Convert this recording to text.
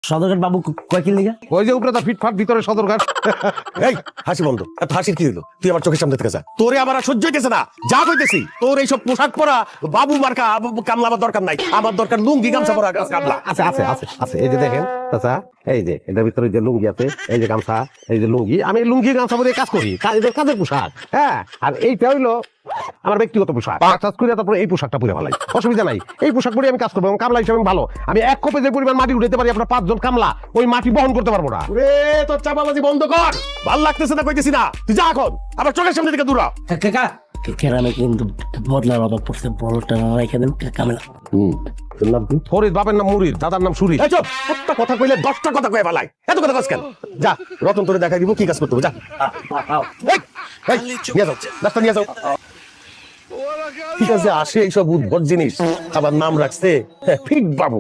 সদরঘাট বাবু কয় কিল লিগা? ওই যে উপরে তা ফিটফাট ভিতরে সদরঘাট। এই হাসি বন্ধ, এত হাসির কি হলো? তুই আমার চোখের সামনে থেকে যা, তোরে আমার আর সহ্য হইতেছে না, যা কইতেছি। তোর এইসব পোশাক পরা বাবু মার্কা কামলা আমার দরকার নাই, আমার দরকার লুঙ্গি গামছা পরা কামলা। আছে আছে আছে আছে, এই যে দেখেন চাচা, এই যে এটার ভিতরে যে লুঙ্গি আছে, এই যে গামছা, এই যে লুঙ্গি, আমি লুঙ্গি গামছা পরে কাজ করি, এদের কাজের পোশাক। হ্যাঁ, আর এইটা হইলো আমার ব্যক্তিগত পোশাক। কাজ করে তারপরে এই পোশাকটা পরে ভালাই, অসুবিধা নাই। এই পোশাক পরে আমি কাজ করবো এবং কামলা হিসেবে আমি ভালো। আমি এক কোপে যে পরিমাণ মাটি উঠাতে পারি, আপনার 5 জন কামলা ওই মাটি বহন করতে পারবো না। রে তোর চাপাবাজি বন্ধ কর, ভাল লাগতেছে না কইতেছি না, তুই যা এখন আমার চোখের সামনে থেকে দূর হ। কাকা কেরামে কিন্তু বদলার অভাব পড়ছে, বড়টা রেখে দেন কামেলা। তোর নাম কি? ফরিদ, বাপের নাম মুরিদ, দাদার নাম সুরিদ। এই চুপ, একটা কথা কইলে 10টা কথা কয়ে ফেলাই, এত কথা কস কেন? যা রতন তোরে দেখাই দিব কি কাজ করতে হবে, যা। এই, এই, নিয়ে যাও, রাস্তা নিয়ে যাও। ঠিক আছে, আসে এইসব উদ্ভট জিনিস, আবার নাম রাখছে ফিট বাবু।